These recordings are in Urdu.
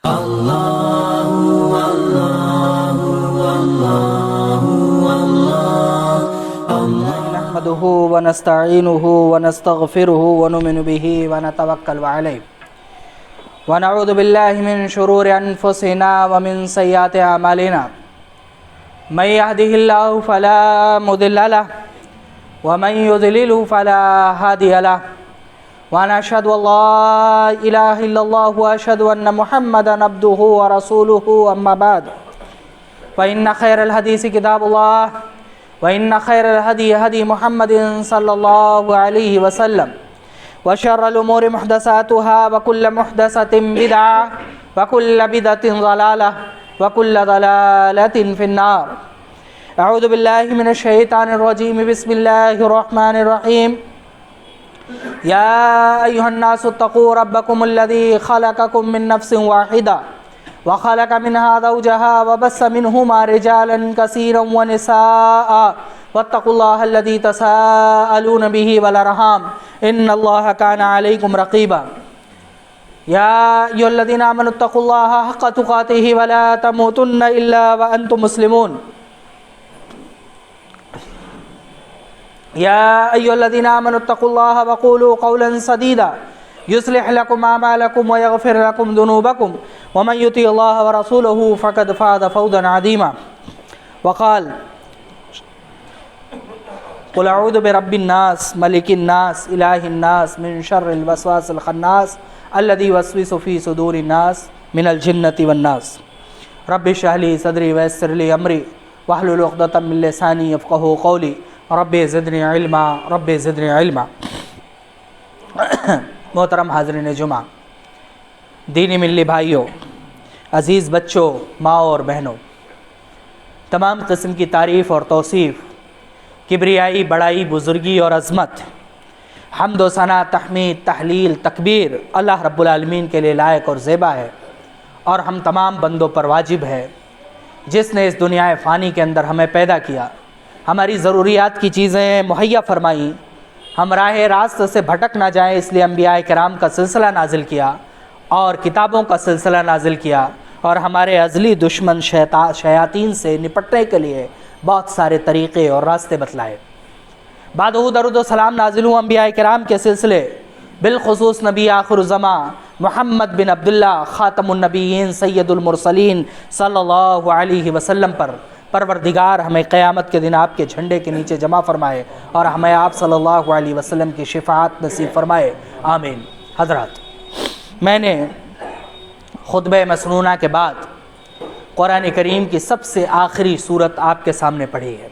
نحمده ونستعينه ونستغفره ونؤمن به ونتوكل عليه ونعوذ بالله من شرور أنفسنا ومن سيئات أعمالنا من يهده الله فلا مضل له ومن يضلل فلا هادي له وأنا أشهد أن لا إله إلا الله وأشهد أن محمدا عبده ورسوله أما بعد فإن خير الحديث كتاب الله وإن خير الهدي هدي محمد صلى الله عليه وسلم وشر الأمور محدثاتها وكل محدثة بدعة وكل بدعة ضلالة وكل ضلالة في النار. أعوذ بالله من الشيطان الرجيم. بسم الله الرحمن الرحيم. يا أيها الناس اتقوا ربكم الذي خلقكم من نفس واحدة وخلق منها زوجها وبث منهما رجالا كثيرا ونساء واتقوا الله الذي تساءلون به والأرحام إن الله كان عليكم رقيبا. يا أيها الذين آمنوا اتقوا الله حق تقاته ولا تموتن إلا وأنتم مسلمون. يا أيها الذين آمنوا اتقوا الله وقولوا قولا سديدا يصلح لكم أعمالكم ويغفر لكم ذنوبكم ومن يطع الله ورسوله فقد فاز فوزا عظيما. وقال قل أعوذ برب الناس ملك الناس إله الناس من شر الوسواس الخناس الذي يوسوس في صدور الناس من الجنة والناس. رب اشرح لي صدري ويسر لي أمري واحلل عقدة من لساني يفقهوا قولي رب زدنی علما رب زدنی علما. محترم حاضرین جمعہ، دینی ملی بھائیوں، عزیز بچوں، ماں اور بہنوں، تمام قسم کی تعریف اور توصیف، کبریائی، بڑائی، بزرگی اور عظمت، حمد و ثنا، تحمید، تحلیل، تکبیر اللہ رب العالمین کے لیے لائق اور زیبا ہے، اور ہم تمام بندوں پر واجب ہے جس نے اس دنیا فانی کے اندر ہمیں پیدا کیا، ہماری ضروریات کی چیزیں مہیا فرمائیں، ہم راہ راست سے بھٹک نہ جائیں، اس لیے انبیاء کرام کا سلسلہ نازل کیا اور کتابوں کا سلسلہ نازل کیا، اور ہمارے ازلی دشمن شیاطین سے نپٹنے کے لیے بہت سارے طریقے اور راستے بتلائے. بعد درود و سلام نازل ہوں انبیاء کرام کے سلسلے، بالخصوص نبی آخر الزمان محمد بن عبداللہ خاتم النبیین سید المرسلین صلی اللہ علیہ وسلم پر. پروردگار ہمیں قیامت کے دن آپ کے جھنڈے کے نیچے جمع فرمائے اور ہمیں آپ صلی اللہ علیہ وسلم کی شفاعت نصیب فرمائے، آمین. حضرات، میں نے خطبہ مسنونہ کے بعد قرآن کریم کی سب سے آخری صورت آپ کے سامنے پڑھی ہے،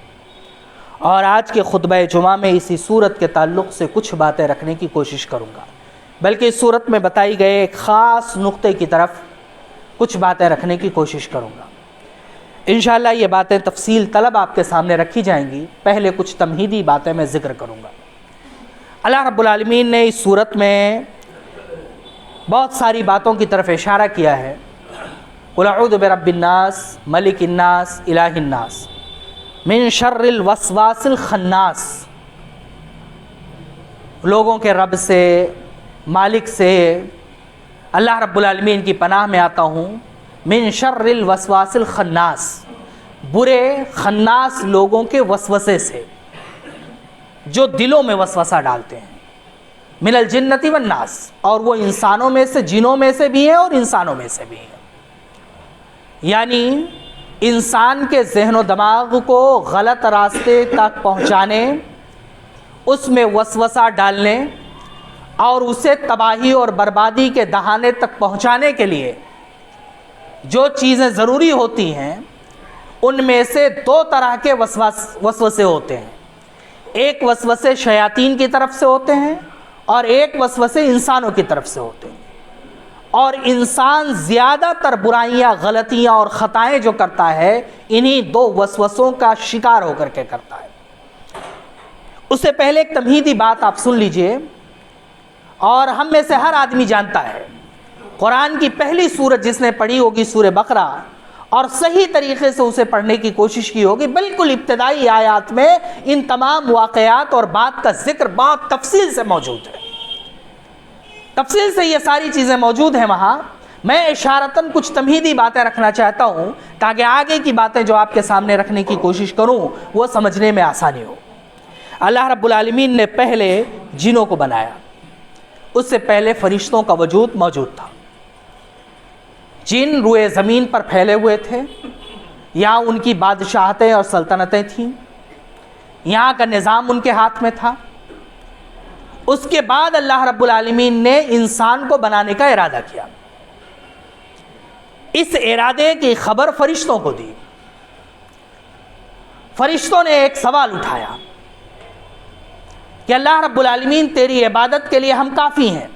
اور آج کے خطبہ جمعہ میں اسی صورت کے تعلق سے کچھ باتیں رکھنے کی کوشش کروں گا، بلکہ اس صورت میں بتائی گئے ایک خاص نقطے کی طرف کچھ باتیں رکھنے کی کوشش کروں گا. انشاءاللہ یہ باتیں تفصیل طلب آپ کے سامنے رکھی جائیں گی. پہلے کچھ تمہیدی باتیں میں ذکر کروں گا. اللہ رب العالمین نے اس صورت میں بہت ساری باتوں کی طرف اشارہ کیا ہے. قل اعوذ برب الناس ملک الناس الہ الناس من شر الوسواس الخناس. لوگوں کے رب سے، مالک سے اللہ رب العالمین کی پناہ میں آتا ہوں. من شر الوسواس الخناس، برے خناس لوگوں کے وسوسے سے جو دلوں میں وسوسہ ڈالتے ہیں. من الجنۃ والناس، اور وہ انسانوں میں سے، جنوں میں سے بھی ہیں اور انسانوں میں سے بھی ہیں. یعنی انسان کے ذہن و دماغ کو غلط راستے تک پہنچانے، اس میں وسوسہ ڈالنے اور اسے تباہی اور بربادی کے دہانے تک پہنچانے کے لیے جو چیزیں ضروری ہوتی ہیں، ان میں سے دو طرح کے وسوسے ہوتے ہیں. ایک وسوسے شیاطین کی طرف سے ہوتے ہیں اور ایک وسوسے انسانوں کی طرف سے ہوتے ہیں. اور انسان زیادہ تر برائیاں، غلطیاں اور خطائیں جو کرتا ہے، انہی دو وسوسوں کا شکار ہو کر کے کرتا ہے. اس سے پہلے ایک تمہیدی بات آپ سن لیجئے، اور ہم میں سے ہر آدمی جانتا ہے قرآن کی پہلی سورت جس نے پڑھی ہوگی سورہ بقرہ، اور صحیح طریقے سے اسے پڑھنے کی کوشش کی ہوگی، بالکل ابتدائی آیات میں ان تمام واقعات اور بات کا ذکر بہت تفصیل سے موجود ہے. تفصیل سے یہ ساری چیزیں موجود ہیں وہاں. میں اشارتاً کچھ تمہیدی باتیں رکھنا چاہتا ہوں تاکہ آگے کی باتیں جو آپ کے سامنے رکھنے کی کوشش کروں وہ سمجھنے میں آسانی ہو۔ اللہ رب العالمین نے پہلے جنوں کو بنایا، اس سے پہلے فرشتوں کا وجود موجود تھا۔ جن روئے زمین پر پھیلے ہوئے تھے، یہاں ان کی بادشاہتیں اور سلطنتیں تھیں، یہاں کا نظام ان کے ہاتھ میں تھا۔ اس کے بعد اللہ رب العالمین نے انسان کو بنانے کا ارادہ کیا۔ اس ارادے کی خبر فرشتوں کو دی۔ فرشتوں نے ایک سوال اٹھایا کہ اللہ رب العالمین تیری عبادت کے لیے ہم کافی ہیں،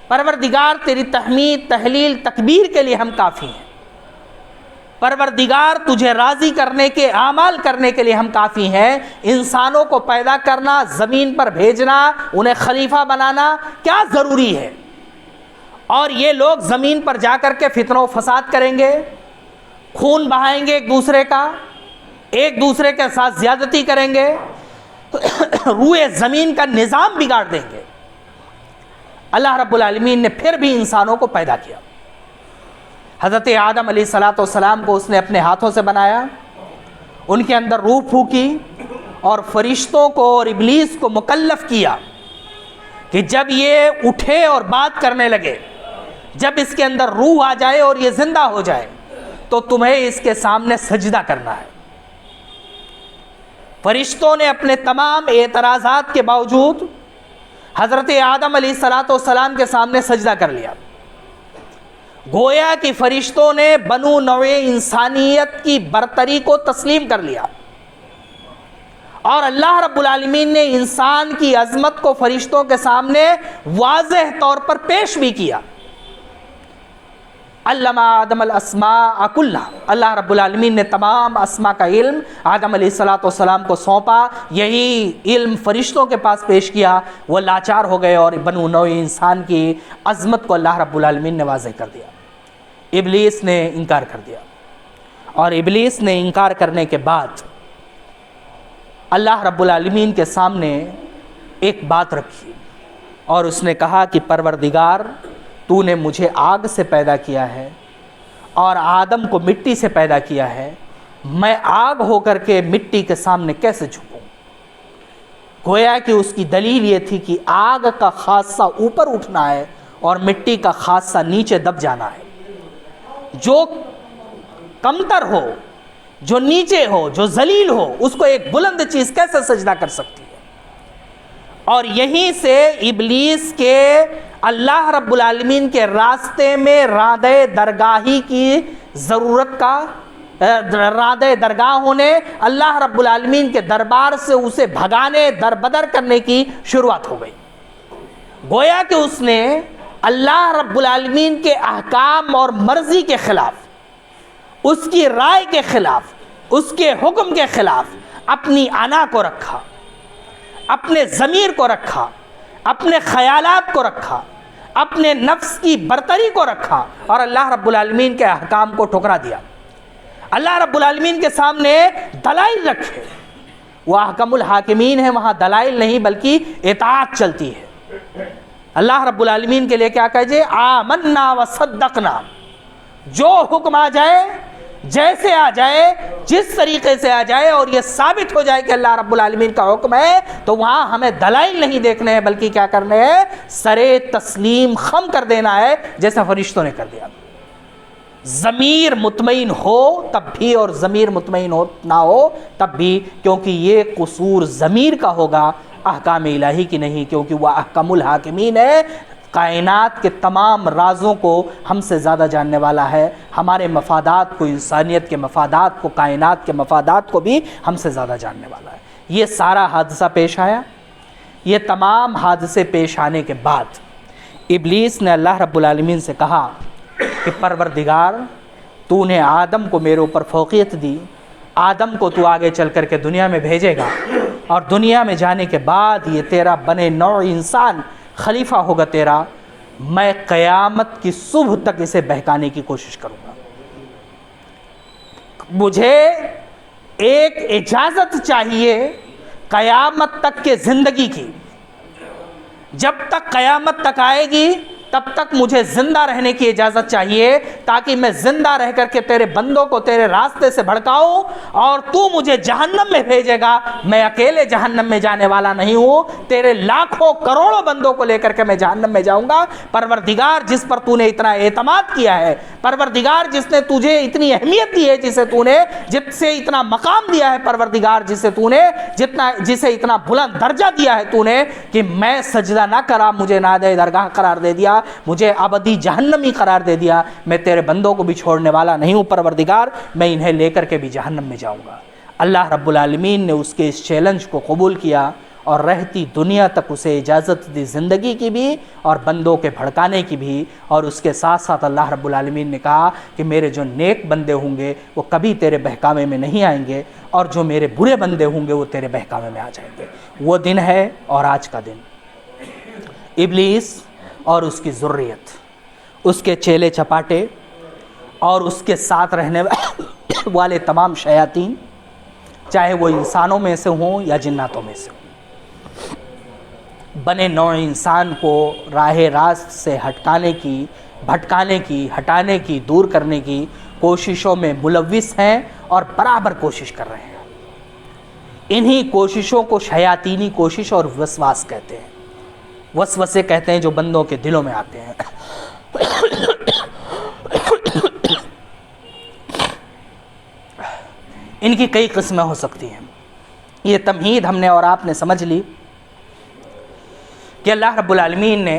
پروردگار تیری تحمید تحلیل تکبیر کے لیے ہم کافی ہیں، پروردگار تجھے راضی کرنے کے اعمال کرنے کے لیے ہم کافی ہیں، انسانوں کو پیدا کرنا، زمین پر بھیجنا، انہیں خلیفہ بنانا کیا ضروری ہے؟ اور یہ لوگ زمین پر جا کر کے فتنہ و فساد کریں گے، خون بہائیں گے ایک دوسرے کے ساتھ زیادتی کریں گے، روئے زمین کا نظام بگاڑ دیں گے۔ اللہ رب العالمین نے پھر بھی انسانوں کو پیدا کیا۔ حضرت آدم علیہ السلام کو اس نے اپنے ہاتھوں سے بنایا، ان کے اندر روح پھونکی اور فرشتوں کو اور ابلیس کو مکلف کیا کہ جب یہ اٹھے اور بات کرنے لگے، جب اس کے اندر روح آ جائے اور یہ زندہ ہو جائے تو تمہیں اس کے سامنے سجدہ کرنا ہے۔ فرشتوں نے اپنے تمام اعتراضات کے باوجود حضرت آدم علیہ السلام کے سامنے سجدہ کر لیا۔ گویا کہ فرشتوں نے بنو نوع انسانیت کی برتری کو تسلیم کر لیا، اور اللہ رب العالمین نے انسان کی عظمت کو فرشتوں کے سامنے واضح طور پر پیش بھی کیا۔ علم آدم الاسماء کلھا، اللہ رب العالمین نے تمام اسماء کا علم آدم علیہ السلام کو سونپا، یہی علم فرشتوں کے پاس پیش کیا، وہ لاچار ہو گئے اور بنو نوع انسان کی عظمت کو اللہ رب العالمین نے واضح کر دیا۔ ابلیس نے انکار کر دیا، اور ابلیس نے انکار کرنے کے بعد اللہ رب العالمین کے سامنے ایک بات رکھی، اور اس نے کہا کہ پروردگار تو نے مجھے آگ سے پیدا کیا ہے اور آدم کو مٹی سے پیدا کیا ہے، میں آگ ہو کر کے مٹی کے سامنے کیسے جھکوں؟ گویا کہ اس کی دلیل یہ تھی کہ آگ کا خاصہ اوپر اٹھنا ہے اور مٹی کا خاصہ نیچے دب جانا ہے۔ جو کمتر ہو، جو نیچے ہو، جو ذلیل ہو، اس کو ایک بلند چیز کیسے سجدہ کر سکتی ہے؟ اور یہیں سے ابلیس کے اللہ رب العالمین کے راستے میں رادے درگاہی کی ضرورت کا رادے درگاہ ہونے، اللہ رب العالمین کے دربار سے اسے بھگانے دربدر کرنے کی شروعات ہو گئی۔ گویا کہ اس نے اللہ رب العالمین کے احکام اور مرضی کے خلاف، اس کی رائے کے خلاف، اس کے حکم کے خلاف اپنی انا کو رکھا، اپنے ضمیر کو رکھا، اپنے خیالات کو رکھا، اپنے نفس کی برتری کو رکھا، اور اللہ رب العالمین کے احکام کو ٹھکرا دیا۔ اللہ رب العالمین کے سامنے دلائل رکھے، وہ احکم الحاکمین ہے، وہاں دلائل نہیں بلکہ اطاعت چلتی ہے۔ اللہ رب العالمین کے لیے کیا کہجے؟ آمنا وصدقنا، جو حکم آ جائے، جیسے آ جائے، جس طریقے سے آ جائے، اور یہ ثابت ہو جائے کہ اللہ رب العالمین کا حکم ہے، تو وہاں ہمیں دلائل نہیں دیکھنے ہیں بلکہ کیا کرنے ہے؟ سرے تسلیم خم کر دینا ہے، جیسا فرشتوں نے کر دیا۔ ضمیر مطمئن ہو تب بھی اور ضمیر مطمئن ہو نہ ہو تب بھی، کیونکہ یہ قصور ضمیر کا ہوگا، احکام الہی کی نہیں، کیونکہ وہ احکم الحاکمین ہے، کائنات کے تمام رازوں کو ہم سے زیادہ جاننے والا ہے، ہمارے مفادات کو، انسانیت کے مفادات کو، کائنات کے مفادات کو بھی ہم سے زیادہ جاننے والا ہے۔ یہ سارا حادثہ پیش آیا۔ یہ تمام حادثے پیش آنے کے بعد ابلیس نے اللہ رب العالمین سے کہا کہ پروردگار تو نے آدم کو میرے اوپر فوقیت دی، آدم کو تو آگے چل کر کے دنیا میں بھیجے گا، اور دنیا میں جانے کے بعد یہ تیرا بنے نوع انسان خلیفہ ہوگا تیرا، میں قیامت کی صبح تک اسے بہکانے کی کوشش کروں گا۔ مجھے ایک اجازت چاہیے قیامت تک کے زندگی کی، جب تک قیامت تک آئے گی تب تک مجھے زندہ رہنے کی اجازت چاہیے تاکہ میں زندہ رہ کر کے تیرے بندوں کو تیرے راستے سے بھڑکاؤں، اور تو مجھے جہنم میں بھیجے گا، میں اکیلے جہنم میں جانے والا نہیں ہوں، تیرے لاکھوں کروڑوں بندوں کو لے کر کے میں جہنم میں جاؤں گا۔ پروردگار جس پر تو نے اتنا اعتماد کیا ہے، پروردگار جس نے تجھے اتنی اہمیت دی ہے، جس سے اتنا مقام دیا ہے، پروردگار جسے اتنا بلند درجہ دیا ہے تو نے کہ میں سجدہ نہ کرا، مجھے نادے درگاہ قرار دے دیا، مجھے ابدی جہنمی قرار دے دیا، میں تیرے بندوں کو بھی چھوڑنے والا نہیں ہوں پروردگار، میں انہیں لے کر کے بھی جہنم میں جاؤں گا۔ اللہ رب العالمین نے اس کے اس چیلنج کو قبول کیا اور رہتی دنیا تک اسے اجازت دی زندگی کی بھی اور بندوں کے بھڑکانے کی بھی، اور اس کے ساتھ ساتھ اللہ رب العالمین نے کہا کہ میرے جو نیک بندے ہوں گے وہ کبھی تیرے بہکاوے میں نہیں آئیں گے، اور جو میرے برے بندے ہوں گے وہ تیرے بہکاوے میں آ جائیں گے۔ وہ دن ہے اور آج کا دن۔ ابلیس اور اس کی ذریت، اس کے چیلے چپاٹے اور اس کے ساتھ رہنے والے تمام شیاطین، چاہے وہ انسانوں میں سے ہوں یا جناتوں میں سے ہوں، بنے نوع انسان کو راہ راست سے بھٹکانے کی، ہٹانے کی، دور کرنے کی کوششوں میں ملوث ہیں اور برابر کوشش کر رہے ہیں۔ انہی کوششوں کو شیاطینی کوشش اور وسواس کہتے ہیں۔ وسوسے کہتے ہیں جو بندوں کے دلوں میں آتے ہیں۔ ان کی کئی قسمیں ہو سکتی ہیں۔ یہ تمہید ہم نے اور آپ نے سمجھ لی کہ اللہ رب العالمین نے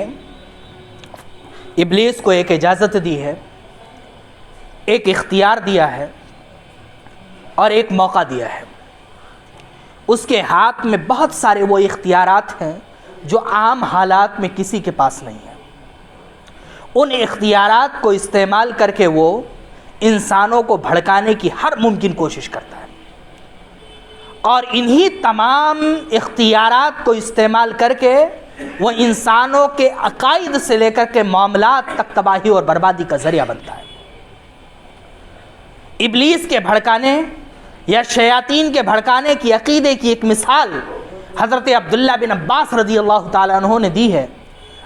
ابلیس کو ایک اجازت دی ہے، ایک اختیار دیا ہے اور ایک موقع دیا ہے۔ اس کے ہاتھ میں بہت سارے وہ اختیارات ہیں جو عام حالات میں کسی کے پاس نہیں ہیں۔ ان اختیارات کو استعمال کر کے وہ انسانوں کو بھڑکانے کی ہر ممکن کوشش کرتا ہے، اور انہی تمام اختیارات کو استعمال کر کے وہ انسانوں کے عقائد سے لے کر کے معاملات تک تباہی اور بربادی کا ذریعہ بنتا ہے۔ ابلیس کے بھڑکانے یا شیاطین کے بھڑکانے کی عقیدے کی ایک مثال حضرت عبداللہ بن عباس رضی اللہ تعالیٰ عنہ نے دی ہے،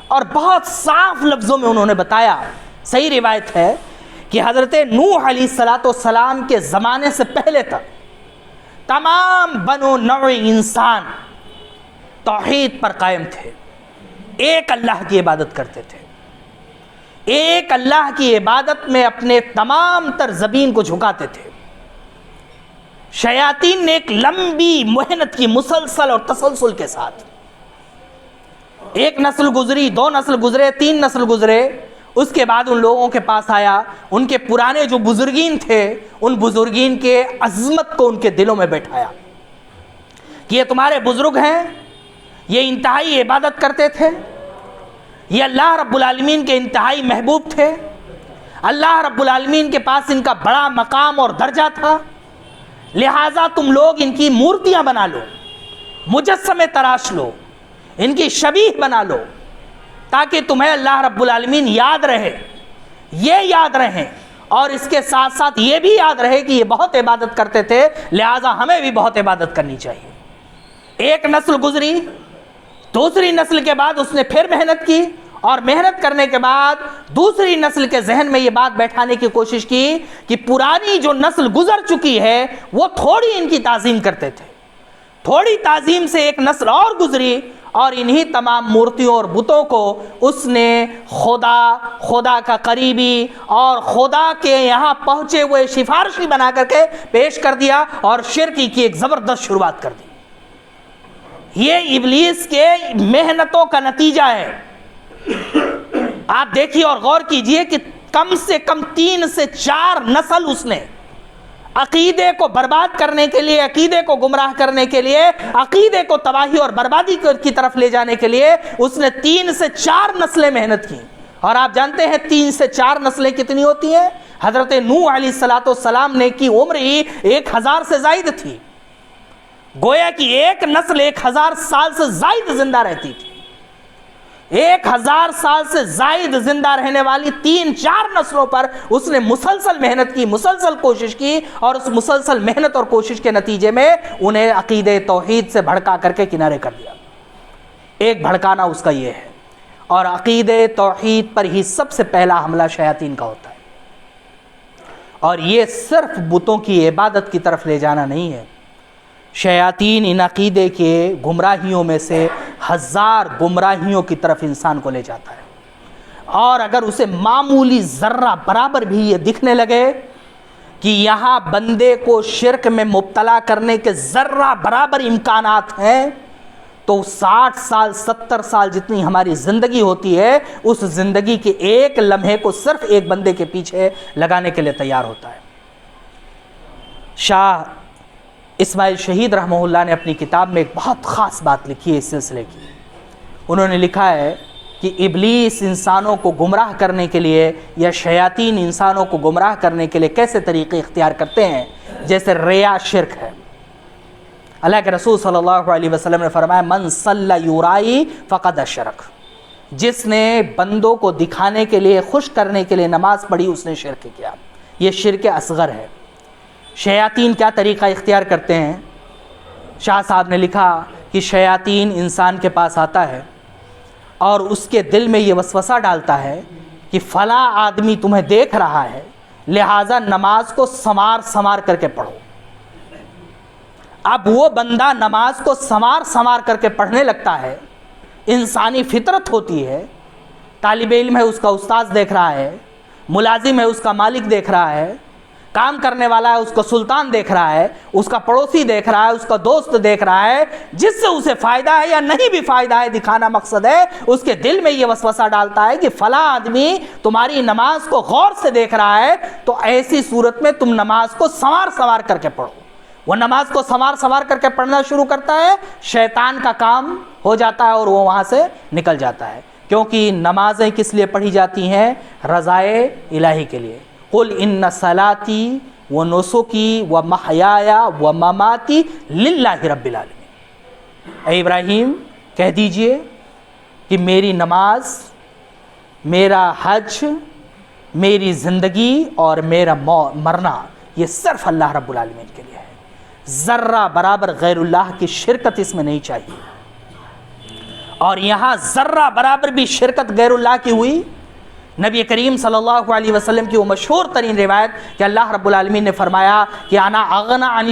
اور بہت صاف لفظوں میں انہوں نے بتایا۔ صحیح روایت ہے کہ حضرت نوح علیہ السلام کے زمانے سے پہلے تک تمام بنو نوع انسان توحید پر قائم تھے، ایک اللہ کی عبادت کرتے تھے، ایک اللہ کی عبادت میں اپنے تمام تر زمین کو جھکاتے تھے۔ شیاطین نے ایک لمبی محنت کی، مسلسل اور تسلسل کے ساتھ، ایک نسل گزری، 2 نسل گزرے، 3 نسل گزرے، اس کے بعد ان لوگوں کے پاس آیا، ان کے پرانے جو بزرگین تھے ان بزرگین کے عظمت کو ان کے دلوں میں بیٹھایا کہ یہ تمہارے بزرگ ہیں، یہ انتہائی عبادت کرتے تھے، یہ اللہ رب العالمین کے انتہائی محبوب تھے، اللہ رب العالمین کے پاس ان کا بڑا مقام اور درجہ تھا، لہٰذا تم لوگ ان کی مورتیاں بنا لو، مجسمے تراش لو، ان کی شبیہ بنا لو، تاکہ تمہیں اللہ رب العالمین یاد رہے، یہ یاد رہیں، اور اس کے ساتھ ساتھ یہ بھی یاد رہے کہ یہ بہت عبادت کرتے تھے، لہٰذا ہمیں بھی بہت عبادت کرنی چاہیے۔ ایک نسل گزری، دوسری نسل کے بعد اس نے پھر محنت کی، اور محنت کرنے کے بعد دوسری نسل کے ذہن میں یہ بات بیٹھانے کی کوشش کی کہ پرانی جو نسل گزر چکی ہے وہ تھوڑی ان کی تعظیم کرتے تھے، تھوڑی تعظیم سے ایک نسل اور گزری، اور انہی تمام مورتیوں اور بتوں کو اس نے خدا کا قریبی اور خدا کے یہاں پہنچے ہوئے سفارشی بنا کر کے پیش کر دیا، اور شرک کی ایک زبردست شروعات کر دی۔ یہ ابلیس کے محنتوں کا نتیجہ ہے۔ آپ دیکھیے اور غور کیجئے کہ کم سے کم 3 سے 4 نسل اس نے عقیدے کو برباد کرنے کے لیے، عقیدے کو گمراہ کرنے کے لیے، عقیدے کو تباہی اور بربادی کی طرف لے جانے کے لیے اس نے 3 سے 4 نسلیں محنت کی۔ اور آپ جانتے ہیں 3 سے 4 نسلیں کتنی ہوتی ہیں؟ حضرت نوح علیہ السلام نے کی عمر ہی 1000 سے زائد تھی، گویا کہ ایک نسل 1000 سال سے زائد زندہ رہتی تھی۔ 1000 سال سے زائد زندہ رہنے والی 3-4 نسلوں پر اس نے مسلسل محنت کی، مسلسل کوشش کی، اور اس مسلسل محنت اور کوشش کے نتیجے میں انہیں عقیدہ توحید سے بھڑکا کر کے کنارے کر دیا۔ ایک بھڑکانا اس کا یہ ہے، اور عقیدے توحید پر ہی سب سے پہلا حملہ شیاطین کا ہوتا ہے. اور یہ صرف بتوں کی عبادت کی طرف لے جانا نہیں ہے. شیاطین ان عقیدے کے گمراہیوں میں سے ہزار گمراہیوں کی طرف انسان کو لے جاتا ہے. اور اگر اسے معمولی ذرہ برابر بھی یہ دکھنے لگے کہ یہاں بندے کو شرک میں مبتلا کرنے کے ذرہ برابر امکانات ہیں، تو 60 سال 70 سال جتنی ہماری زندگی ہوتی ہے، اس زندگی کے ایک لمحے کو صرف ایک بندے کے پیچھے لگانے کے لیے تیار ہوتا ہے. شاہ اسماعیل شہید رحمہ اللہ نے اپنی کتاب میں ایک بہت خاص بات لکھی ہے اس سلسلے کی. انہوں نے لکھا ہے کہ ابلیس انسانوں کو گمراہ کرنے کے لیے یا شیاطین انسانوں کو گمراہ کرنے کے لیے کیسے طریقے اختیار کرتے ہیں، جیسے ریا شرک ہے. اللہ کے رسول صلی اللہ علیہ وسلم نے فرمایا من صلی یرائی فقد اشرک، جس نے بندوں کو دکھانے کے لیے خوش کرنے کے لیے نماز پڑھی اس نے شرک کیا. یہ شرک اصغر ہے. شیاطین کیا طریقہ اختیار کرتے ہیں؟ شاہ صاحب نے لکھا کہ شیاطین انسان کے پاس آتا ہے اور اس کے دل میں یہ وسوسہ ڈالتا ہے کہ فلاں آدمی تمہیں دیکھ رہا ہے، لہٰذا نماز کو سنوار کر کے پڑھو. اب وہ بندہ نماز کو سنوار کر کے پڑھنے لگتا ہے. انسانی فطرت ہوتی ہے. طالب علم ہے، اس کا استاذ دیکھ رہا ہے، ملازم ہے، اس کا مالک دیکھ رہا ہے، کام کرنے والا ہے، اس کو سلطان دیکھ رہا ہے، اس کا پڑوسی دیکھ رہا ہے، اس کا دوست دیکھ رہا ہے. جس سے اسے فائدہ ہے یا نہیں بھی فائدہ ہے، دکھانا مقصد ہے، اس کے دل میں یہ وسوسہ ڈالتا ہے کہ فلاں آدمی تمہاری نماز کو غور سے دیکھ رہا ہے، تو ایسی صورت میں تم نماز کو سنوار کر کے پڑھو. وہ نماز کو سنوار کر کے پڑھنا شروع کرتا ہے، شیطان کا کام ہو جاتا ہے اور وہ وہاں سے نکل جاتا ہے. کیونکہ نمازیں کس لیے پڑھی جاتی ہیں؟ رضائے الہی کے لیے. قل ان صلاتی و نسکی و محیایا و مماتی للہ رب العالمین. اے ابراہیم کہہ دیجئے کہ میری نماز، میرا حج، میری زندگی اور میرا مرنا یہ صرف اللہ رب العالمین کے لیے ہے. ذرہ برابر غیر اللہ کی شرکت اس میں نہیں چاہیے. اور یہاں ذرہ برابر بھی شرکت غیر اللہ کی ہوئی. نبی کریم صلی اللہ علیہ وسلم کی وہ مشہور ترین روایت کہ اللہ رب العالمین نے فرمایا کہ انا اغنا عن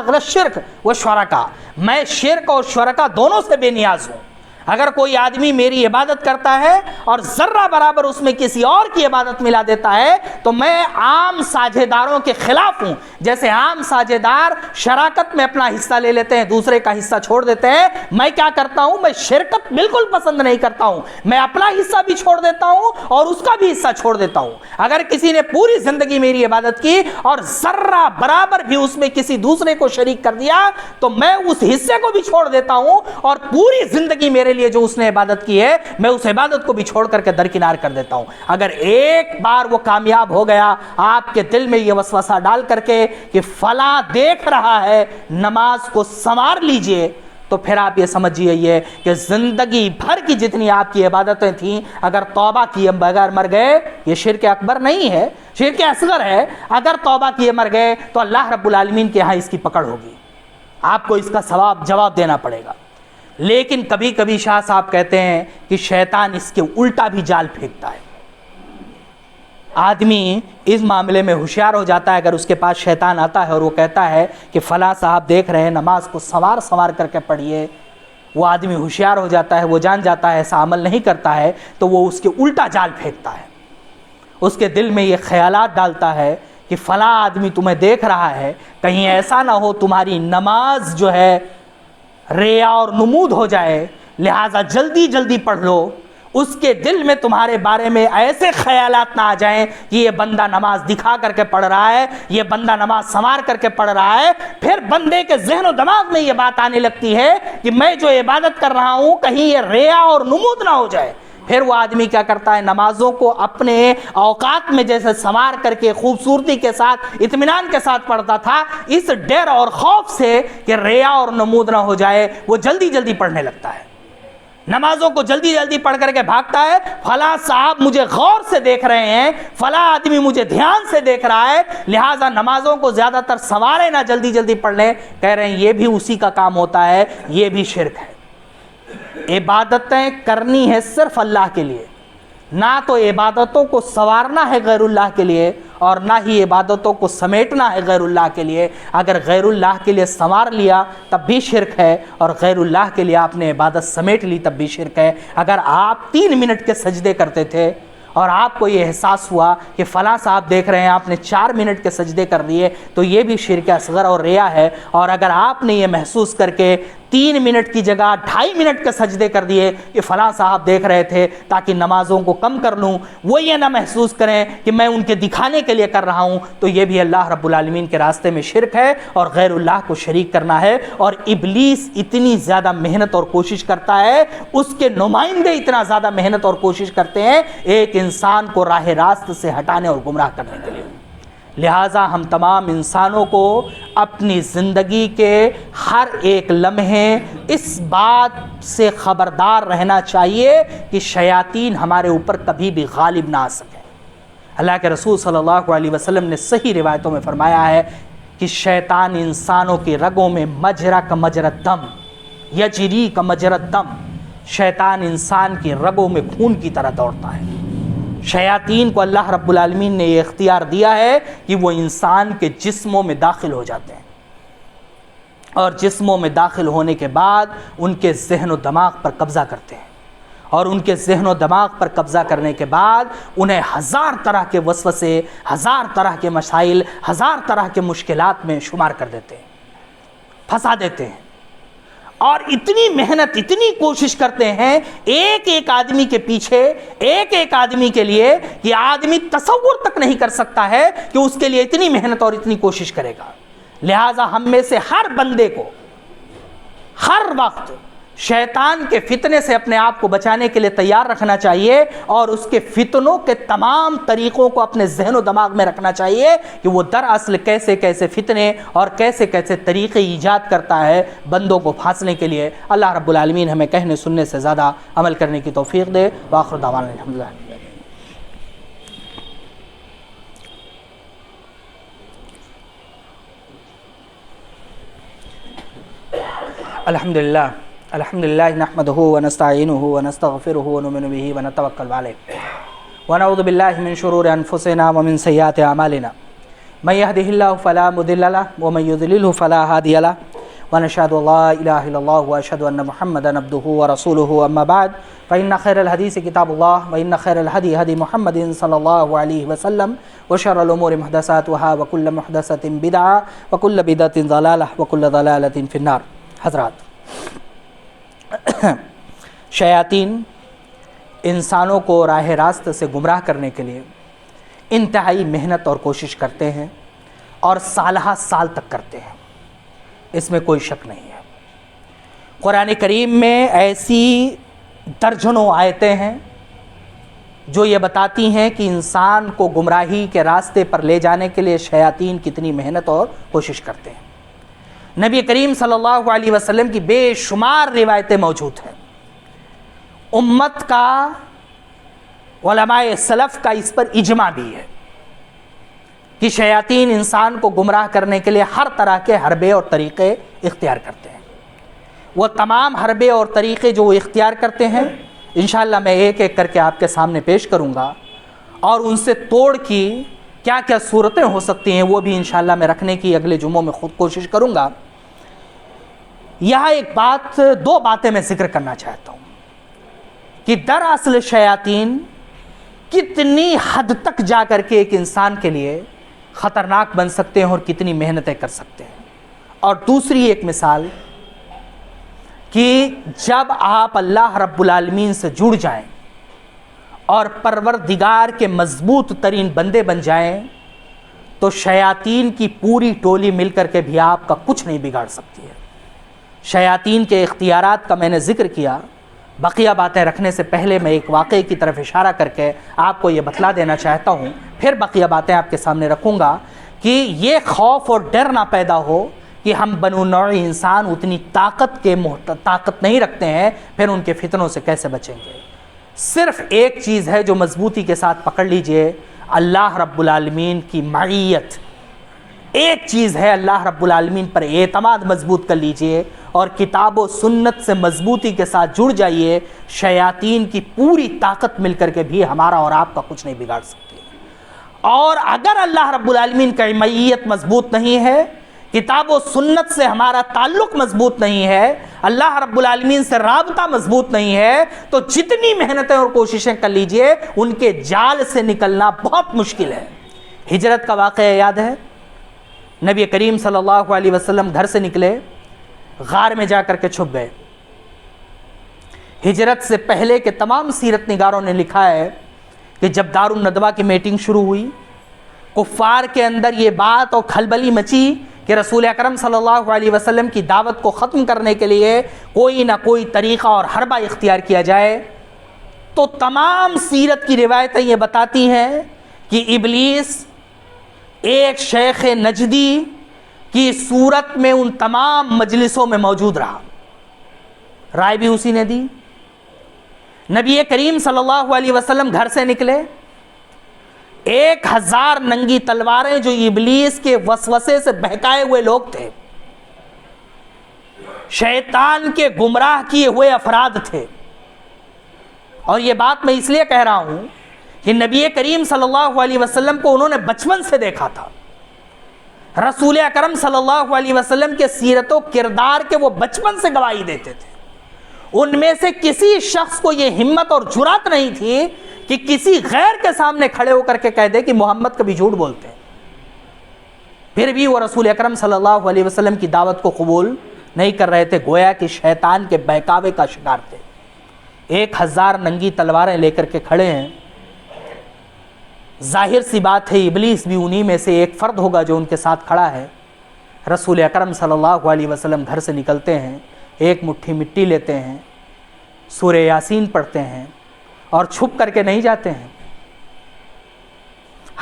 الشرک والشرکاء، میں شرک اور شرکا دونوں سے بے نیاز ہوں. اگر کوئی آدمی میری عبادت کرتا ہے اور ذرہ برابر اس میں کسی اور کی عبادت ملا دیتا ہے تو میں عام ساجھیداروں کے خلاف ہوں. جیسے عام ساجھیدار شراکت میں اپنا حصہ لے لیتے ہیں، دوسرے کا حصہ چھوڑ دیتے ہیں، میں کیا کرتا ہوں؟ میں شرکت بالکل پسند نہیں کرتا ہوں. میں اپنا حصہ بھی چھوڑ دیتا ہوں اور اس کا بھی حصہ چھوڑ دیتا ہوں. اگر کسی نے پوری زندگی میری عبادت کی اور ذرہ برابر بھی اس میں کسی دوسرے کو شریک کر دیا تو میں اس حصے کو بھی چھوڑ دیتا ہوں اور پوری زندگی میرے لیے جو اس نے عبادت کی ہے میں اس عبادت کو بھی چھوڑ کر کے درکنار کر دیتا ہوں. اگر ایک بار وہ کامیاب ہو گیا آپ کے دل میں یہ وسوسہ ڈال کر کے کہ فلاں دیکھ رہا ہے، نماز کو سنوار لیجئے، تو پھر آپ یہ سمجھیے کہ زندگی بھر کی جتنی آپ کی عبادتیں تھیں اگر توبہ کیے بغیر مر گئے، یہ شرک اکبر نہیں ہے، شرک اصغر ہے. اگر توبہ کیے مر گئے تو اللہ رب العالمین کے ہاں اس کی پکڑ ہوگی، آپ کو اس کا جواب دینا پڑے گا. لیکن کبھی کبھی شاہ صاحب کہتے ہیں کہ شیطان اس کے الٹا بھی جال پھینکتا ہے. آدمی اس معاملے میں ہوشیار ہو جاتا ہے اگر اس کے پاس شیطان آتا ہے اور وہ کہتا ہے کہ فلاں صاحب دیکھ رہے ہیں، نماز کو سنوار کر کے پڑھیے. وہ آدمی ہوشیار ہو جاتا ہے، وہ جان جاتا ہے ایسا عمل نہیں کرتا ہے، تو وہ اس کے الٹا جال پھینکتا ہے. اس کے دل میں یہ خیالات ڈالتا ہے کہ فلاں آدمی تمہیں دیکھ رہا ہے، کہیں ایسا نہ ہو تمہاری نماز جو ہے ریا اور نمود ہو جائے، لہٰذا جلدی پڑھ لو. اس کے دل میں تمہارے بارے میں ایسے خیالات نہ آ جائیں کہ یہ بندہ نماز دکھا کر کے پڑھ رہا ہے، یہ بندہ نماز سنوار کر کے پڑھ رہا ہے. پھر بندے کے ذہن و دماغ میں یہ بات آنے لگتی ہے کہ میں جو عبادت کر رہا ہوں کہیں یہ ریا اور نمود نہ ہو جائے. پھر وہ آدمی کیا کرتا ہے؟ نمازوں کو اپنے اوقات میں جیسے سنوار کر کے خوبصورتی کے ساتھ اطمینان کے ساتھ پڑھتا تھا، اس ڈر اور خوف سے کہ ریا اور نمود نہ ہو جائے وہ جلدی پڑھنے لگتا ہے. نمازوں کو جلدی پڑھ کر کے بھاگتا ہے. فلاں صاحب مجھے غور سے دیکھ رہے ہیں، فلاں آدمی مجھے دھیان سے دیکھ رہا ہے، لہٰذا نمازوں کو زیادہ تر سنوارے نہ، جلدی پڑھ لیں. کہہ رہے ہیں یہ بھی اسی کا کام ہوتا ہے، یہ بھی شرک ہے. عبادتیں کرنی ہے صرف اللہ کے لیے، نہ تو عبادتوں کو سنوارنا ہے غیر اللہ کے لیے اور نہ ہی عبادتوں کو سمیٹنا ہے غیر اللہ کے لیے۔ اگر غیر اللہ کے لیے سنوار لیا تب بھی شرک ہے، اور غیر اللہ کے لیے آپ نے عبادت سمیٹ لی تب بھی شرک ہے۔ اگر آپ 3 منٹ کے سجدے کرتے تھے اور آپ کو یہ احساس ہوا کہ فلاں صاحب دیکھ رہے ہیں، آپ نے 4 منٹ کے سجدے کر دیے، تو یہ بھی شرک اصغر اور ریا ہے۔ اور اگر آپ نے یہ محسوس کر کے 3 منٹ کی جگہ 2.5 منٹ کے سجدے کر دیے کہ فلاں صاحب دیکھ رہے تھے تاکہ نمازوں کو کم کر لوں، وہ یہ نہ محسوس کریں کہ میں ان کے دکھانے کے لیے کر رہا ہوں، تو یہ بھی اللہ رب العالمین کے راستے میں شرک ہے اور غیر اللہ کو شریک کرنا ہے۔ اور ابلیس اتنی زیادہ محنت اور کوشش کرتا ہے، اس کے نمائندے اتنا زیادہ محنت اور کوشش کرتے ہیں ایک انسان کو راہ راست سے ہٹانے اور گمراہ کرنے کے لیے۔ لہٰذا ہم تمام انسانوں کو اپنی زندگی کے ہر ایک لمحے اس بات سے خبردار رہنا چاہیے کہ شیاطین ہمارے اوپر کبھی بھی غالب نہ آ سکیں۔ اللہ کے رسول صلی اللہ علیہ وسلم نے صحیح روایتوں میں فرمایا ہے کہ شیطان انسانوں کی رگوں میں مجرا کا مجرت دم، یجری کا مجرت دم، شیطان انسان کی رگوں میں خون کی طرح دوڑتا ہے۔ شیاطین کو اللہ رب العالمین نے یہ اختیار دیا ہے کہ وہ انسان کے جسموں میں داخل ہو جاتے ہیں، اور جسموں میں داخل ہونے کے بعد ان کے ذہن و دماغ پر قبضہ کرتے ہیں، اور ان کے ذہن و دماغ پر قبضہ کرنے کے بعد انہیں 1000 طرح کے وسوسے، 1000 طرح کے مسائل، 1000 طرح کے مشکلات میں شمار کر دیتے ہیں، پھنسا دیتے ہیں، اور اتنی محنت، اتنی کوشش کرتے ہیں ایک ایک آدمی کے پیچھے، ایک ایک آدمی کے لیے، کہ آدمی تصور تک نہیں کر سکتا ہے کہ اس کے لیے اتنی محنت اور اتنی کوشش کرے گا۔ لہٰذا ہم میں سے ہر بندے کو ہر وقت شیطان کے فتنے سے اپنے آپ کو بچانے کے لیے تیار رکھنا چاہیے، اور اس کے فتنوں کے تمام طریقوں کو اپنے ذہن و دماغ میں رکھنا چاہیے کہ وہ دراصل کیسے کیسے فتنے اور کیسے کیسے طریقے ایجاد کرتا ہے بندوں کو پھانسنے کے لیے۔ اللہ رب العالمین ہمیں کہنے سننے سے زیادہ عمل کرنے کی توفیق دے۔ وآخر دعوانا الحمدللہ۔ الحمدللہ نحمدہ ونستعینہ ونستغفرہ ونؤمن بہ ونتوکل علیہ ونعوذ باللہ من شرور انفسنا ومن سیئات اعمالنا من یہدہ اللہ فلا مضل لہ ومن یضللہ فلا ہادی لہ ونشہد ان لا الہ الا اللہ واشہد ان محمدا عبدہ ورسولہ اما بعد فإن خیر الحدیث کتاب اللہ وإن خیر الہدی ہدی محمد صلی اللہ علیہ وسلم وشر الامور محدثاتها وکل محدثۃ بدعہ وکل بدعۃ ضلالہ وکل ضلالۃ فی النار۔ حضرات، شیاطین انسانوں کو راہ راست سے گمراہ کرنے کے لیے انتہائی محنت اور کوشش کرتے ہیں، اور سالہ سال تک کرتے ہیں، اس میں کوئی شک نہیں ہے۔ قرآن کریم میں ایسی درجنوں آیتیں ہیں جو یہ بتاتی ہیں کہ انسان کو گمراہی کے راستے پر لے جانے کے لیے شیاطین کتنی محنت اور کوشش کرتے ہیں۔ نبی کریم صلی اللہ علیہ وسلم کی بے شمار روایتیں موجود ہیں۔ امت کا، علماء سلف کا اس پر اجماع بھی ہے کہ شیاطین انسان کو گمراہ کرنے کے لیے ہر طرح کے حربے اور طریقے اختیار کرتے ہیں۔ وہ تمام حربے اور طریقے جو وہ اختیار کرتے ہیں انشاءاللہ میں ایک ایک کر کے آپ کے سامنے پیش کروں گا، اور ان سے توڑ کی کیا کیا صورتیں ہو سکتی ہیں وہ بھی انشاءاللہ میں رکھنے کی اگلے جمعوں میں خود کوشش کروں گا۔ یہاں ایک بات، 2 باتیں میں ذکر کرنا چاہتا ہوں کہ دراصل شیاطین کتنی حد تک جا کر کے ایک انسان کے لیے خطرناک بن سکتے ہیں اور کتنی محنتیں کر سکتے ہیں۔ اور دوسری ایک مثال کہ جب آپ اللہ رب العالمین سے جڑ جائیں اور پروردگار کے مضبوط ترین بندے بن جائیں تو شیاطین کی پوری ٹولی مل کر کے بھی آپ کا کچھ نہیں بگاڑ سکتی ہے۔ شیاطین کے اختیارات کا میں نے ذکر کیا، بقیہ باتیں رکھنے سے پہلے میں ایک واقعے کی طرف اشارہ کر کے آپ کو یہ بتلا دینا چاہتا ہوں، پھر بقیہ باتیں آپ کے سامنے رکھوں گا کہ یہ خوف اور ڈر نہ پیدا ہو کہ ہم بنو نوع انسان اتنی طاقت نہیں رکھتے ہیں، پھر ان کے فتنوں سے کیسے بچیں گے۔ صرف ایک چیز ہے جو مضبوطی کے ساتھ پکڑ لیجئے، اللہ رب العالمین کی معیت، ایک چیز ہے، اللہ رب العالمین پر اعتماد مضبوط کر لیجئے اور کتاب و سنت سے مضبوطی کے ساتھ جڑ جائیے، شیاطین کی پوری طاقت مل کر کے بھی ہمارا اور آپ کا کچھ نہیں بگاڑ سکتی۔ اور اگر اللہ رب العالمین کا معیت مضبوط نہیں ہے، کتاب و سنت سے ہمارا تعلق مضبوط نہیں ہے، اللہ رب العالمین سے رابطہ مضبوط نہیں ہے، تو جتنی محنتیں اور کوششیں کر لیجئے ان کے جال سے نکلنا بہت مشکل ہے۔ ہجرت کا واقعہ یاد ہے، نبی کریم صلی اللہ علیہ وسلم گھر سے نکلے، غار میں جا کر کے چھپ گئے۔ ہجرت سے پہلے کے تمام سیرت نگاروں نے لکھا ہے کہ جب دار الندوہ کی میٹنگ شروع ہوئی، کفار کے اندر یہ بات اور کھلبلی مچی کہ رسول اکرم صلی اللہ علیہ وسلم کی دعوت کو ختم کرنے کے لیے کوئی نہ کوئی طریقہ اور حربہ اختیار کیا جائے، تو تمام سیرت کی روایتیں یہ بتاتی ہیں کہ ابلیس ایک شیخ نجدی کی صورت میں ان تمام مجلسوں میں موجود رہا، رائے بھی اسی نے دی۔ نبی کریم صلی اللہ علیہ وسلم گھر سے نکلے، 1000 ننگی تلواریں جو ابلیس کے وسوسے سے بہکائے ہوئے لوگ تھے، شیطان کے گمراہ کیے ہوئے افراد تھے۔ اور یہ بات میں اس لیے کہہ رہا ہوں کہ نبی کریم صلی اللہ علیہ وسلم کو انہوں نے بچپن سے دیکھا تھا، رسول اکرم صلی اللہ علیہ وسلم کے سیرت و کردار کے وہ بچپن سے گواہی دیتے تھے۔ ان میں سے کسی شخص کو یہ ہمت اور جرات نہیں تھی کہ کسی غیر کے سامنے کھڑے ہو کر کے کہہ دے کہ محمد کبھی جھوٹ بولتے ہیں۔ پھر بھی وہ رسول اکرم صلی اللہ علیہ وسلم کی دعوت کو قبول نہیں کر رہے تھے، گویا کہ شیطان کے بہکاوے کا شکار تھے۔ 1000 ننگی تلواریں لے کر کے کھڑے ہیں، ظاہر سی بات ہے ابلیس بھی انہی میں سے ایک فرد ہوگا جو ان کے ساتھ کھڑا ہے۔ رسول اکرم صلی اللہ علیہ وسلم گھر سے نکلتے ہیں، ایک مٹھی مٹی لیتے ہیں، سورہ یاسین پڑھتے ہیں اور چھپ کر کے نہیں جاتے ہیں،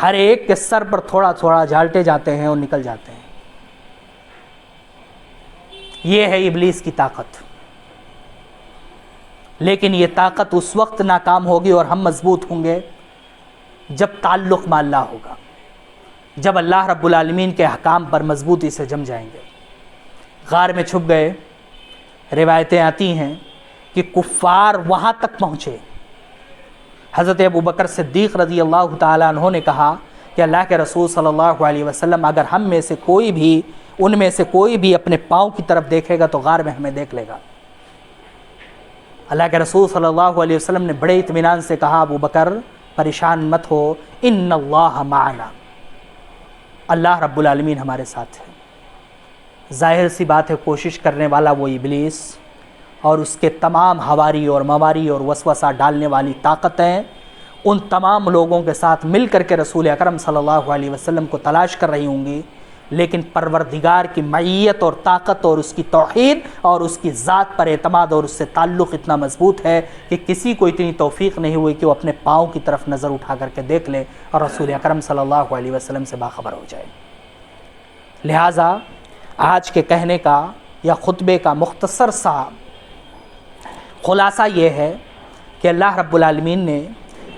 ہر ایک کے سر پر تھوڑا تھوڑا جھالٹے جاتے ہیں اور نکل جاتے ہیں۔ یہ ہے ابلیس کی طاقت، لیکن یہ طاقت اس وقت ناکام ہوگی اور ہم مضبوط ہوں گے جب تعلق مع اللہ ہوگا، جب اللہ رب العالمین کے احکام پر مضبوطی سے جم جائیں گے۔ غار میں چھپ گئے، روایتیں آتی ہیں کہ کفار وہاں تک پہنچے، حضرت ابوبکر صدیق رضی اللہ تعالیٰ عنہ نے کہا کہ اللہ کے رسول صلی اللہ علیہ وسلم اگر ہم میں سے کوئی بھی ان میں سے کوئی بھی اپنے پاؤں کی طرف دیکھے گا تو غار میں ہمیں دیکھ لے گا۔ اللہ کے رسول صلی اللہ علیہ وسلم نے بڑے اطمینان سے کہا ابوبکر پریشان مت ہو، ان اللہ معنا، اللہ رب العالمین ہمارے ساتھ ہے۔ ظاہر سی بات ہے کوشش کرنے والا وہ ابلیس اور اس کے تمام ہواری اور مواری اور وسوسہ ڈالنے والی طاقتیں ان تمام لوگوں کے ساتھ مل کر کے رسول اکرم صلی اللہ علیہ وسلم کو تلاش کر رہی ہوں گی، لیکن پروردگار کی معیت اور طاقت اور اس کی توحید اور اس کی ذات پر اعتماد اور اس سے تعلق اتنا مضبوط ہے کہ کسی کو اتنی توفیق نہیں ہوئی کہ وہ اپنے پاؤں کی طرف نظر اٹھا کر کے دیکھ لے اور رسول اکرم صلی اللہ علیہ وسلم سے باخبر ہو جائے۔ لہٰذا آج کے کہنے کا یا خطبے کا مختصر سا خلاصہ یہ ہے کہ اللہ رب العالمین نے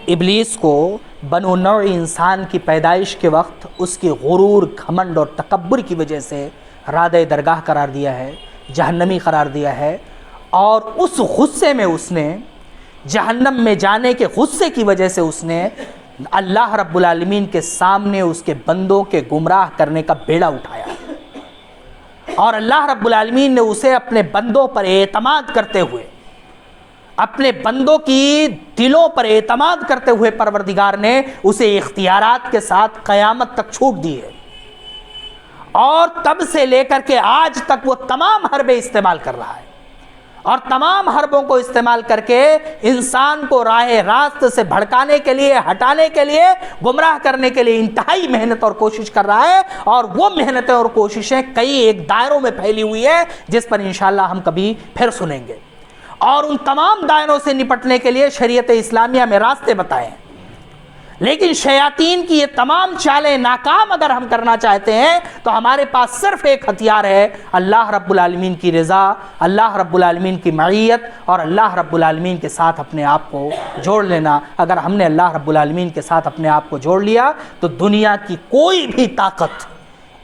ابلیس کو بنو نوع انسان کی پیدائش کے وقت اس کی غرور، گھمنڈ اور تکبر کی وجہ سے رادہ درگاہ قرار دیا ہے، جہنمی قرار دیا ہے، اور اس غصے میں اس نے جہنم میں جانے کے غصے کی وجہ سے اس نے اللہ رب العالمین کے سامنے اس کے بندوں کے گمراہ کرنے کا بیڑا اٹھایا، اور اللہ رب العالمین نے اسے اپنے بندوں پر اعتماد کرتے ہوئے، اپنے بندوں کی دلوں پر اعتماد کرتے ہوئے پروردگار نے اسے اختیارات کے ساتھ قیامت تک چھوٹ دی ہے، اور تب سے لے کر کے آج تک وہ تمام حربیں استعمال کر رہا ہے، اور تمام حربوں کو استعمال کر کے انسان کو راہ راست سے بھڑکانے کے لیے، ہٹانے کے لیے، گمراہ کرنے کے لیے انتہائی محنت اور کوشش کر رہا ہے، اور وہ محنتیں اور کوششیں کئی ایک دائروں میں پھیلی ہوئی ہے جس پر انشاءاللہ ہم کبھی پھر سنیں گے، اور ان تمام دائروں سے نپٹنے کے لیے شریعت اسلامیہ میں راستے بتائے ہیں۔ لیکن شیاطین کی یہ تمام چالیں ناکام اگر ہم کرنا چاہتے ہیں تو ہمارے پاس صرف ایک ہتھیار ہے، اللہ رب العالمین کی رضا، اللہ رب العالمین کی معیت، اور اللہ رب العالمین کے ساتھ اپنے آپ کو جوڑ لینا۔ اگر ہم نے اللہ رب العالمین کے ساتھ اپنے آپ کو جوڑ لیا تو دنیا کی کوئی بھی طاقت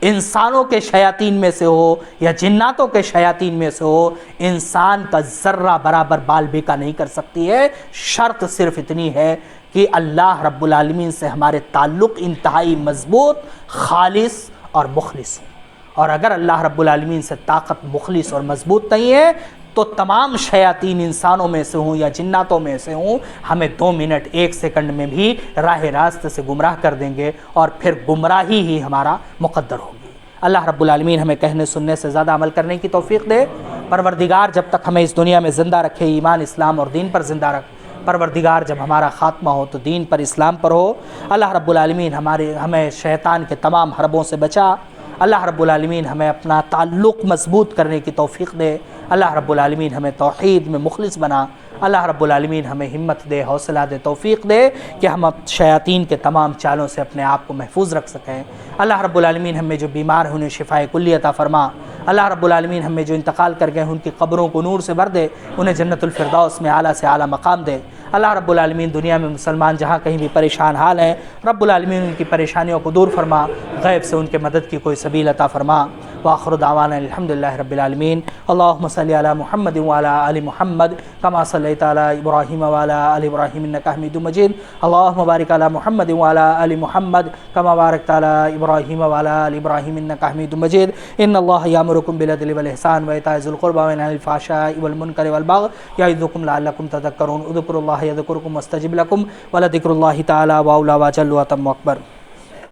انسانوں کے شیاطین میں سے ہو یا جناتوں کے شیاطین میں سے ہو، انسان کا ذرہ برابر بال بیکا نہیں کر سکتی ہے۔ شرط صرف اتنی ہے کہ اللہ رب العالمین سے ہمارے تعلق انتہائی مضبوط، خالص اور مخلص ہوں۔ اور اگر اللہ رب العالمین سے طاقت مخلص اور مضبوط نہیں ہے تو تمام شیاطین انسانوں میں سے ہوں یا جناتوں میں سے ہوں، ہمیں 2 منٹ 1 سیکنڈ میں بھی راہ راست سے گمراہ کر دیں گے، اور پھر گمراہی ہی ہمارا مقدر ہوگی۔ اللہ رب العالمین ہمیں کہنے سننے سے زیادہ عمل کرنے کی توفیق دے۔ پروردگار جب تک ہمیں اس دنیا میں زندہ رکھے، ایمان، اسلام اور دین پر زندہ رکھ۔ پروردگار جب ہمارا خاتمہ ہو تو دین پر، اسلام پر ہو۔ اللہ رب العالمین ہمیں شیطان کے تمام حربوں سے بچا۔ اللہ رب العالمین ہمیں اپنا تعلق مضبوط کرنے کی توفیق دے۔ اللہ رب العالمین ہمیں توحید میں مخلص بنا۔ اللہ رب العالمین ہمیں ہمت دے، حوصلہ دے، توفیق دے کہ ہم شیاطین کے تمام چالوں سے اپنے آپ کو محفوظ رکھ سکیں۔ اللہ رب العالمین ہمیں جو بیمار ہیں انہیں شفائے کلی عطا فرما۔ اللہ رب العالمین ہمیں جو انتقال کر گئے ہیں ان کی قبروں کو نور سے بھر دے، انہیں جنت الفردوس میں اعلیٰ سے اعلیٰ مقام دے۔ اللہ رب العالمین دنیا میں مسلمان جہاں کہیں بھی پریشان حال ہیں، رب العالمین ان کی پریشانیوں کو دور فرما، غیب سے ان کے مدد کی کوئی سبیل عطا فرما۔ وآخر دعوانا الحمدللہ رب العالمین۔ اللہم صلی علی محمد وعلی آل محمد کما صلیت علی ابراہیم وعلی آل ابراہیم انک حمید مجید۔ اللہم بارک علی محمد وعلی آل محمد کما بارکت علی ابراہیم وعلی آل ابراہیم انک حمید مجید۔ ان اللہ یامرکم بالعدل والإحسان وإیتاء ذی القربى وینہی عن الفحشاء والمنکر والبغی یعظکم لعلکم تذکرون۔ اذکروا اللہ یذکرکم واستجب لکم ولذکر اللہ تعالی واولی واجل واتم اکبر۔